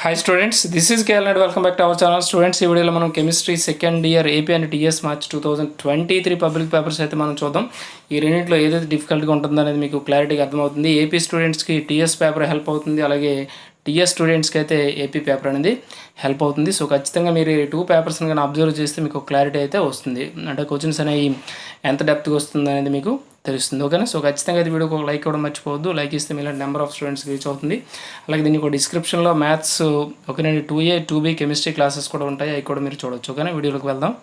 Hi students, this is KL and welcome back to our channel. Students, ఈ వీడియోలో మనం chemistry second year AP and TS March 2023 public papers అయితే మనం చూద్దాం. ఈ రెండింటిలో ఏదైతే డిఫికల్ట్గా ఉంటుందో అనేది మీకు క్లారిటీగా అర్థమవుతుంది. ఏపీ స్టూడెంట్స్కి టీఎస్ పేపర్ హెల్ప్ అవుతుంది, అలాగే టీఎస్ స్టూడెంట్స్కి అయితే ఏపీ పేపర్ అనేది హెల్ప్ అవుతుంది. సో ఖచ్చితంగా మీరు ఈ టూ పేపర్స్ని కానీ అబ్జర్వ్ చేస్తే మీకు క్లారిటీ అయితే వస్తుంది. అంటే క్వశ్చన్స్ అనేవి ఎంత డెప్త్గా వస్తుంది అనేది మీకు తెలుస్తుంది. ఓకేనా? సో ఖచ్చితంగా అయితే వీడియోకి ఒక లైక్ ఇవ్వడం మర్చిపోవద్దు. లైక్ ఇస్తే మీలాంటి నెంబర్ ఆఫ్ స్టూడెంట్స్ రీచ్ అవుతుంది. అలాగే దీనికి ఒక డిస్క్రిప్షన్లో మ్యాథ్స్ ఓకేనండి 2A 2B కెమిస్ట్రీ క్లాసెస్ కూడా ఉంటాయి, అవి కూడా మీరు చూడొచ్చు. ఓకేనా? వీడియోలోకి వెళ్దాం.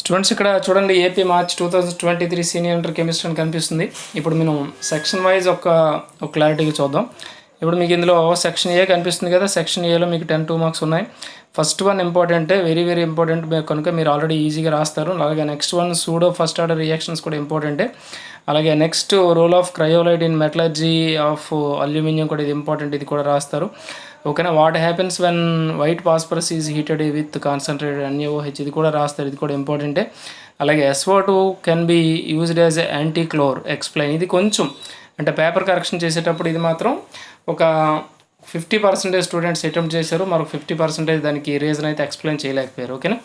స్టూడెంట్స్, ఇక్కడ చూడండి, AP March 2023 senior inter chemistry అని కనిపిస్తుంది. ఇప్పుడు మనం సెక్షన్ వైజ్ ఒక క్లారిటీగా చూద్దాం. ఇప్పుడు మీకు ఇందులో సెక్షన్ ఏ కనిపిస్తుంది కదా. సెక్షన్ ఏలో మీకు 10 2 మార్క్స్ ఉన్నాయి. ఫస్ట్ వన్ ఇంపార్టెంటే, వెరీ వెరీ ఇంపార్టెంట్ కనుక మీరు ఆల్రెడీ ఈజీగా రాస్తారు. అలాగే next one pseudo first order reactions కూడా ఇంపార్టెంటే. అలాగే next role of cryolite in metallurgy of aluminium కూడా ఇది ఇంపార్టెంట్, ఇది కూడా రాస్తారు. ఓకేనా? What happens when white phosphorus is heated with concentrated NaOH, ఇది కూడా రాస్తారు, ఇది కూడా ఇంపార్టెంటే. అలాగే SO2 can be used as antichlor, explain, ఇది కొంచెం అంటే పేపర్ కరెక్షన్ చేసేటప్పుడు ఇది మాత్రం ఒక 50% స్టూడెంట్స్ అటెంప్ట్ చేశారు, మరొక 50% దానికి రీజన్ అయితే ఎక్స్ప్లెయిన్ చేయలేకపోయారు. ఓకేనా?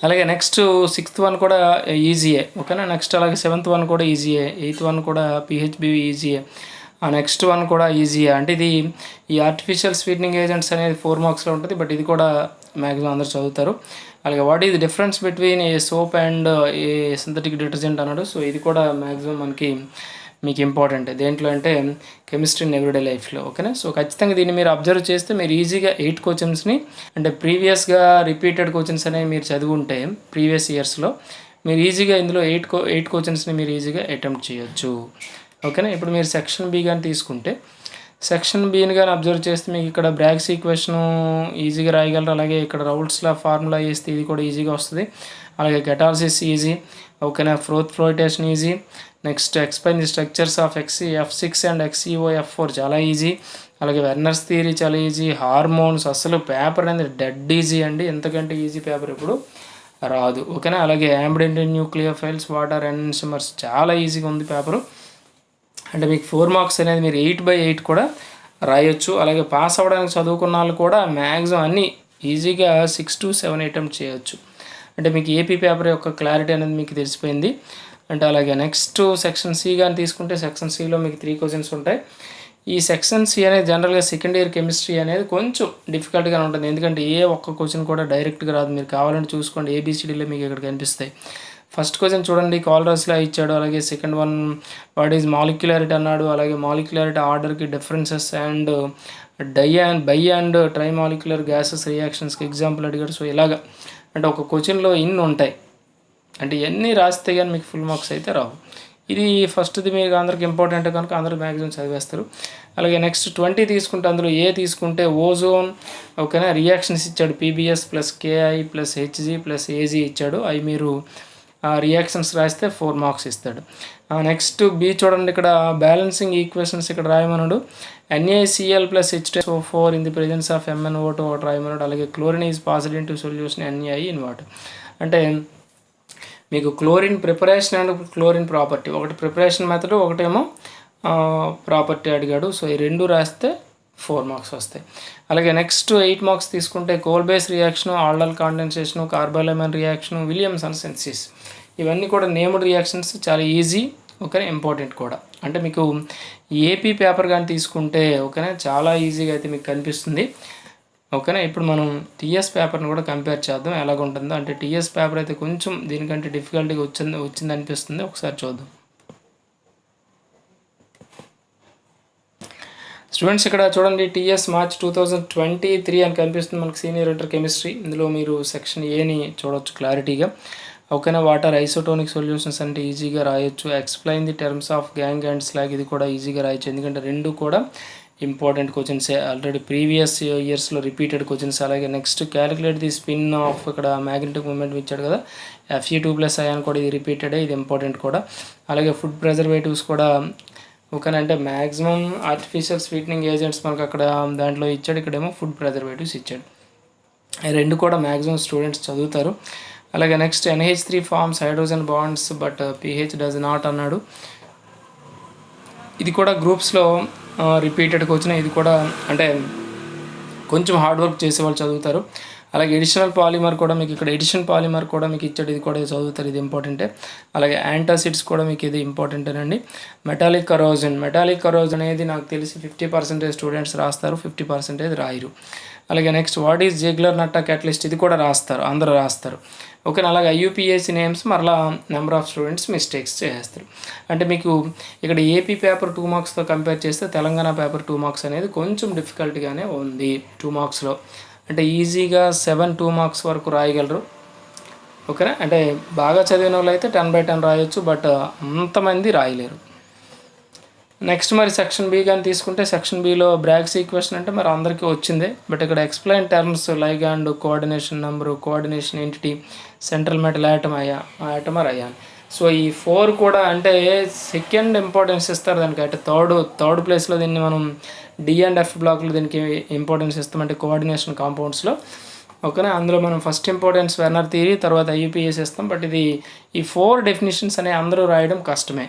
అలాగే నెక్స్ట్ 6th వన్ కూడా ఈజీయే. ఓకేనా? నెక్స్ట్ అలాగే 7th వన్ కూడా ఈజీయే, 8th వన్ కూడా PHB ఈజీయే, నెక్స్ట్ వన్ కూడా ఈజీయే. అంటే ఇది ఈ ఆర్టిఫిషియల్ స్వీటనింగ్ ఏజెంట్స్ అనేది 4 మార్క్స్లో ఉంటుంది, బట్ ఇది కూడా మ్యాక్సిమం అందరూ చదువుతారు. అలాగే what is difference between A soap and A synthetic detergent అన్నాడు. సో ఇది కూడా మ్యాక్సిమం మీకు ఇంపార్టెంట్ దేంట్లో అంటే కెమిస్ట్రీ ఇన్ ఎవ్రీడే లైఫ్లో. ఓకేనా? సో ఖచ్చితంగా దీన్ని మీరు అబ్జర్వ్ చేస్తే మీరు ఈజీగా 8 క్వశ్చన్స్ని అంటే ప్రీవియస్గా రిపీటెడ్ క్వశ్చన్స్ అనేవి మీరు చదువుంటే ప్రీవియస్ ఇయర్స్లో మీరు ఈజీగా ఇందులో 8 క్వశ్చన్స్ని మీరు ఈజీగా అటెంప్ట్ చేయొచ్చు. ఓకేనా? ఇప్పుడు మీరు సెక్షన్ బి కానీ తీసుకుంటే సెక్షన్ బిని కానీ అబ్జర్వ్ చేస్తే మీకు ఇక్కడ బ్రాగ్స్ ఈక్వేషన్ ఈజీగా రాయగలరు. అలాగే ఇక్కడ రౌల్ట్స్లా ఫార్ములా వేస్తే ఇది కూడా ఈజీగా వస్తుంది. అలాగే కెటాలసిస్ ఈజీ. ఓకేనా? Flotation easy. Next explain the structures of F6 and XeOF4 చాలా ఈజీ. అలాగే వెర్నర్స్ థియరీ చాలా ఈజీ. హార్మోన్స్ అసలు పేపర్ అనేది డెడ్ ఈజీ అండి, ఎంతకంటే ఈజీ పేపర్ ఇప్పుడు రాదు. ఓకేనా? అలాగే యాంబిడెంట్ న్యూక్లియోఫైల్స్, వాటర్ ఎన్సిమర్స్ చాలా ఈజీగా ఉంది పేపరు. అంటే మీకు 4 మార్క్స్ అనేది మీరు 8/8 కూడా రాయొచ్చు. అలాగే పాస్ అవ్వడానికి చదువుకున్న వాళ్ళు కూడా మ్యాక్సిమం అన్నీ ఈజీగా 6 to 7 అటెంప్ట్ చేయొచ్చు. అంటే మీకు ఏపీ పేపర్ యొక్క క్లారిటీ అనేది మీకు తెలిసిపోయింది. అంటే అలాగే నెక్స్ట్ సెక్షన్ సి కానీ తీసుకుంటే సెక్షన్ సిలో మీకు 3 క్వశ్చన్స్ ఉంటాయి. ఈ సెక్షన్ సి అనేది జనరల్గా సెకండ్ ఇయర్ కెమిస్ట్రీ అనేది కొంచెం డిఫికల్ట్గానే ఉంటుంది, ఎందుకంటే ఒక్క క్వశ్చన్ కూడా డైరెక్ట్గా రాదు. మీరు కావాలంటే చూసుకోండి, ABCDలో మీకు ఇక్కడ కనిపిస్తాయి. ఫస్ట్ క్వశ్చన్ చూడండి, కాలరస్లా ఇచ్చాడు. అలాగే second one what is molecularity అన్నాడు. అలాగే మాలిక్యులారిటీ ఆర్డర్కి differences and bi and tri molecular gases రియాక్షన్స్కి ఎగ్జాంపుల్ అడిగాడు. సో ఇలాగా అంటే ఒక క్వశ్చన్లో ఇన్ని ఉంటాయి, అంటే ఇవన్నీ రాస్తే కానీ మీకు ఫుల్ మార్క్స్ అయితే రావు. ఇది ఫస్ట్ది మీకు అందరికి ఇంపార్టెంట్ కనుక అందరూ మ్యాక్సిమం చదివేస్తారు. అలాగే నెక్స్ట్ 20 తీసుకుంటే అందులో ఏ తీసుకుంటే ఓజోన్. ఓకేనా? రియాక్షన్స్ ఇచ్చాడు, PBS + KI + HG + AG ఇచ్చాడు. అవి మీరు రియాక్షన్స్ రాస్తే 4 మార్క్స్ ఇస్తాడు. నెక్స్ట్ బి చూడండి, ఇక్కడ బ్యాలెన్సింగ్ ఈక్వేషన్స్ ఇక్కడ రాయమన్నాడు. NaCl + H2SO4 in the presence of MnO2 water రాయమన్నాడు. అలాగే chlorine is passed into solution NaI in water. అంటే మీకు chlorine preparation and chlorine property, ఒకటి ప్రిపరేషన్ మెథడ్, ఒకటేమో ప్రాపర్టీ అడిగాడు. సో ఈ రెండు రాస్తే 4 మార్క్స్ వస్తాయి. అలాగే నెక్స్ట్ 8 మార్క్స్ తీసుకుంటే Kolbe's reaction, aldol condensation, carbylamine reaction, Williamson synthesis, ఇవన్నీ కూడా నేమ్డ్ రియాక్షన్స్, చాలా ఈజీ. ఓకేనా? ఇంపార్టెంట్ కూడా. అంటే మీకు ఏపీ పేపర్ కానీ తీసుకుంటే ఓకేనా చాలా ఈజీగా అయితే మీకు కనిపిస్తుంది. ఓకేనా? ఇప్పుడు మనం టీఎస్ పేపర్ని కూడా కంపేర్ చేద్దాం ఎలాగ ఉంటుందో. అంటే టీఎస్ పేపర్ అయితే కొంచెం దీనికంటే డిఫికల్టీగా వచ్చింది అనిపిస్తుంది. ఒకసారి చూద్దాం. స్టూడెంట్స్, ఇక్కడ చూడండి, టీఎస్ మార్చ్ 2023 అని కనిపిస్తుంది మనకి సీనియర్ ఇంటర్ కెమిస్ట్రీ. ఇందులో మీరు సెక్షన్ ఏని చూడవచ్చు క్లారిటీగా. ఓకేనా? వాటర్ ఐసోటోనిక్ సొల్యూషన్స్ అంటే ఈజీగా రాయొచ్చు. Explain the terms of gang and slag, ఇది కూడా ఈజీగా రాయొచ్చు, ఎందుకంటే రెండు కూడా ఇంపార్టెంట్ క్వశ్చన్సే, ఆల్రెడీ ప్రీవియస్ ఇయర్స్లో రిపీటెడ్ క్వశ్చన్స్. అలాగే next calculate the spin of, ఇక్కడ మ్యాగ్నెటిక్ మూమెంట్ ఇచ్చాడు కదా, Fe2+ అయాన్ కూడా ఇది రిపీటెడే, ఇది ఇంపార్టెంట్ కూడా. అలాగే ఫుడ్ ప్రిజర్వేటివ్స్ కూడా ఓకేనా. అంటే మ్యాక్సిమం ఆర్టిఫిషియల్ స్వీటనింగ్ ఏజెంట్స్ మనకు అక్కడ దాంట్లో ఇచ్చాడు, ఇక్కడేమో ఫుడ్ ప్రిజర్వేటివ్స్ ఇచ్చాడు. రెండు కూడా మ్యాక్సిమం స్టూడెంట్స్ చదువుతారు. అలాగే next NH3 forms hydrogen bonds but pH does not అన్నాడు. ఇది కూడా గ్రూప్స్లో రిపీటెడ్గా వచ్చిన, ఇది కూడా అంటే కొంచెం హార్డ్ వర్క్ చేసే వాళ్ళు చదువుతారు. అలాగే ఎడిషనల్ పాలిమర్ కూడా మీకు ఇక్కడ ఎడిషన్ పాలిమర్ కూడా మీకు ఇచ్చాడు, ఇది కూడా చదువుతారు, ఇది ఇంపార్టెంటే. అలాగే యాంటాసిడ్స్ కూడా మీకు ఇది ఇంపార్టెంటేనండి. మెటాలిక్ కరోజన్ అనేది నాకు తెలిసి 50% స్టూడెంట్స్ రాస్తారు, 50% రాయరు. అలాగే next what is Ziegler Natta catalyst, ఇది కూడా రాస్తారు, అందరూ రాస్తారు. ఓకేనా. అలాగే IUPAC నేమ్స్ మరలా నెంబర్ ఆఫ్ స్టూడెంట్స్ మిస్టేక్స్ చేస్తారు. అంటే మీకు ఇక్కడ ఏపీ పేపర్ 2 మార్క్స్తో కంపేర్ చేస్తే తెలంగాణ పేపర్ 2 మార్క్స్ అనేది కొంచెం డిఫికల్ట్గానే ఉంది 2 మార్క్స్లో. అంటే ఈజీగా 7 2 మార్క్స్ వరకు రాయగలరు. ఓకేనా. అంటే బాగా చదివిన వాళ్ళు అయితే 10/10 రాయొచ్చు, బట్ అంతమంది రాయలేరు. నెక్స్ట్ మరి సెక్షన్ బి కానీ తీసుకుంటే సెక్షన్ బిలో బ్రాగ్స్ ఈక్వేషన్ అంటే మరి అందరికీ వచ్చిందే, బట్ ఇక్కడ explain terms ligand, coordination number, coordination entity, central metal atom or ion. So ఈ 4 కూడా అంటే సెకండ్ ఇంపార్టెన్స్ ఇస్తారు దానికి. అంటే థర్డ్ ప్లేస్లో దీన్ని మనం D అండ్ F బ్లాక్లో దీనికి ఇంపార్టెన్స్ ఇస్తామంటే కోఆర్డినేషన్ కాంపౌండ్స్లో. ఓకేనా. అందులో మనం ఫస్ట్ ఇంపార్టెన్స్ వెర్నర్ థియరీ, తర్వాత IUPAC ఇస్తాం. బట్ ఇది ఈ 4 డెఫినేషన్స్ అనేవి అందరూ రాయడం కష్టమే.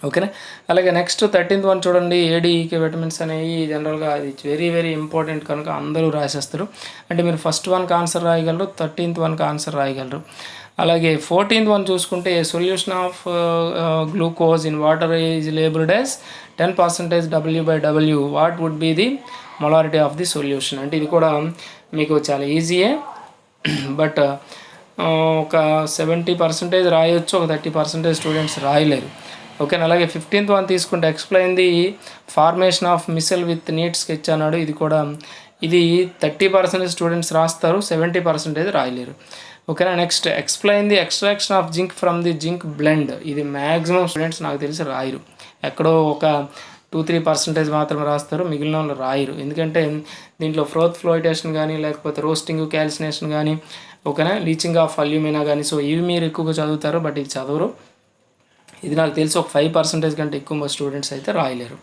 ఓకేనా. అలాగే నెక్స్ట్ 13th వన్ చూడండి, ADEK విటమిన్స్ అనేవి జనరల్గా అది వెరీ వెరీ ఇంపార్టెంట్ కనుక అందరూ రాసేస్తారు. అంటే మీరు ఫస్ట్ వన్కి ఆన్సర్ రాయగలరు, 13th వన్కి ఆన్సర్ రాయగలరు. అలాగే 14th వన్ చూసుకుంటే solution of glucose in water is labelled as 10% W/W. What would be the molarity of the solution. అంటే ఇది కూడా మీకు చాలా ఈజీయే, బట్ ఒక 70% రాయొచ్చు, ఒక 30% స్టూడెంట్స్ రాయలేరు. ఓకేనా. అలాగే 15th వన్ తీసుకుంటే explain the formation of micelle with neat sketch అన్నాడు. ఇది కూడా 30% స్టూడెంట్స్ రాస్తారు, 70% రాయలేరు. ఓకేనా. Next explain the extraction of zinc from the zinc blende. ఇది మ్యాక్సిమం స్టూడెంట్స్ నాకు తెలిసి రాయరు, ఎక్కడో ఒక 2-3% మాత్రమే రాస్తారు, మిగిలిన వాళ్ళు రాయరు. ఎందుకంటే దీంట్లో ఫ్లోయిటేషన్ కానీ, లేకపోతే రోస్టింగ్, క్యాల్సినేషన్ కానీ, ఓకేనా, లీచింగ్ ఆఫ్ అల్యూమినా కానీ, సో ఇవి మీరు ఎక్కువగా చదువుతారు, బట్ ఇది చదవరు. ఇది నాకు తెలిసి ఒక 5% కంటే ఎక్కువ స్టూడెంట్స్ అయితే రాయలేరు.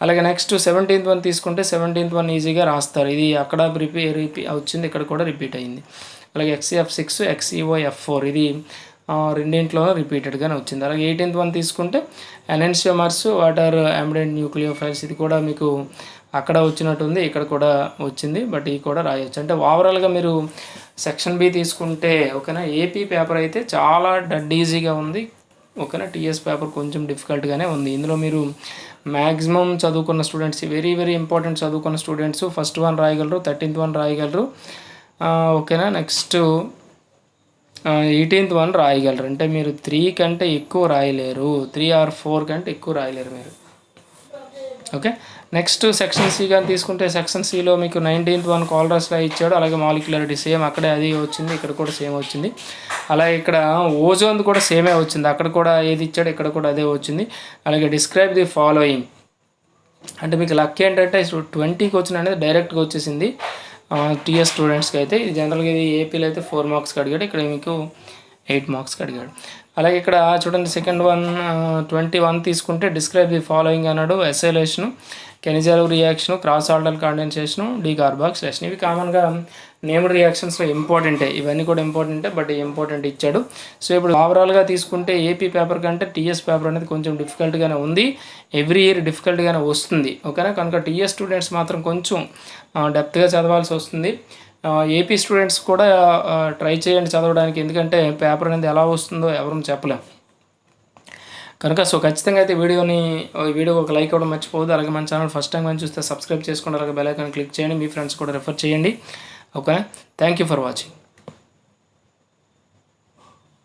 అలాగే నెక్స్ట్ 17th వన్ తీసుకుంటే 17th వన్ ఈజీగా రాస్తారు. ఇది అక్కడ రిపీట్ వచ్చింది, ఇక్కడ కూడా రిపీట్ అయింది. అలాగే XCF6, XeOF4 ఇది రెండింటిలోనూ రిపీటెడ్గానే వచ్చింది. అలాగే 18th వన్ తీసుకుంటే ఎనెన్షియోమర్స్ వాటర్ అంబిడెంట్ న్యూక్లియోఫైల్స్, ఇది కూడా మీకు అక్కడ వచ్చినట్టుంది, ఇక్కడ కూడా వచ్చింది, బట్ ఇది కూడా రాయొచ్చు. అంటే ఓవరాల్గా మీరు సెక్షన్ బి తీసుకుంటే ఓకేనా, ఏపీ పేపర్ అయితే చాలా డెడ్ ఈజీగా ఉంది. ఓకేనా. TS పేపర్ కొంచెం డిఫికల్ట్గానే ఉంది. ఇందులో మీరు మ్యాక్సిమం చదువుకున్న స్టూడెంట్స్, వెరీ వెరీ ఇంపార్టెంట్ చదువుకున్న స్టూడెంట్స్ ఫస్ట్ వన్ రాయగలరు, 13th వన్ రాయగలరు. ఓకేనా. నెక్స్ట్ 18th వన్ రాయగలరు. అంటే మీరు 3 కంటే ఎక్కువ రాయలేరు, 3 or 4 కంటే ఎక్కువ రాయలేరు మీరు. ఓకే. నెక్స్ట్ సెక్షన్ సి కానీ తీసుకుంటే సెక్షన్ సిలో మీకు 19th వన్ కాలరస్లా ఇచ్చాడు. అలాగే మాలిక్యులారిటీ సేమ్ అక్కడే అది వచ్చింది, ఇక్కడ కూడా సేమ్ వచ్చింది. అలాగే ఇక్కడ ఓజోన్ కూడా సేమే వచ్చింది, అక్కడ కూడా ఏది ఇచ్చాడు, ఇక్కడ కూడా అదే వచ్చింది. అలాగే డిస్క్రైబ్ ది ఫాలోయింగ్. అంటే మీకు లక్ ఏంటంటే 20కి వచ్చిన అనేది డైరెక్ట్గా వచ్చేసింది TS స్టూడెంట్స్కి అయితే. ఇది జనరల్గా ఇది ఏపీలో అయితే 4 మార్క్స్కి అడిగాడు, ఇక్కడ మీకు 8 మార్క్స్కి అడిగాడు. అలాగే ఇక్కడ చూడండి సెకండ్ వన్ 21 తీసుకుంటే డిస్క్రైబ్ ది ఫాలోయింగ్ అన్నాడు. ఎసైలేషను, కెనిజాల్ రియాక్షను, క్రాస్ ఆర్డర్ కాండెన్సేషను, డీకార్బాక్సిలేషన్. ఇవి కామన్గా నేమ్డ్ రియాక్షన్స్లో ఇంపార్టెంటే, ఇవన్నీ కూడా ఇంపార్టెంటే, బట్ ఇంపార్టెంట్ ఇచ్చాడు. సో ఇప్పుడు ఓవరాల్గా తీసుకుంటే ఏపీ పేపర్ కంటే TS పేపర్ అనేది కొంచెం డిఫికల్ట్గానే ఉంది, ఎవ్రీ ఇయర్ డిఫికల్ట్గానే వస్తుంది. ఓకేనా. కనుక TS స్టూడెంట్స్ మాత్రం కొంచెం డెప్త్గా చదవాల్సి వస్తుంది. ఏపీ స్టూడెంట్స్ కూడా ట్రై చేయండి చదవడానికి, ఎందుకంటే పేపర్ అనేది ఎలా వస్తుందో ఎవరు చెప్పలేం కనుక. సో ఖచ్చితంగా అయితే వీడియో ఒక లైక్ ఇవ్వడం మర్చిపోవద్దు. అలాగే మన ఛానల్ ఫస్ట్ టైం కానీ చూస్తే సబ్స్క్రైబ్ చేసుకోండి, అలాగే బెల్ ఐకాన్ క్లిక్ చేయండి, మీ ఫ్రెండ్స్ కూడా రెఫర్ చేయండి. Okay. Thank you for watching.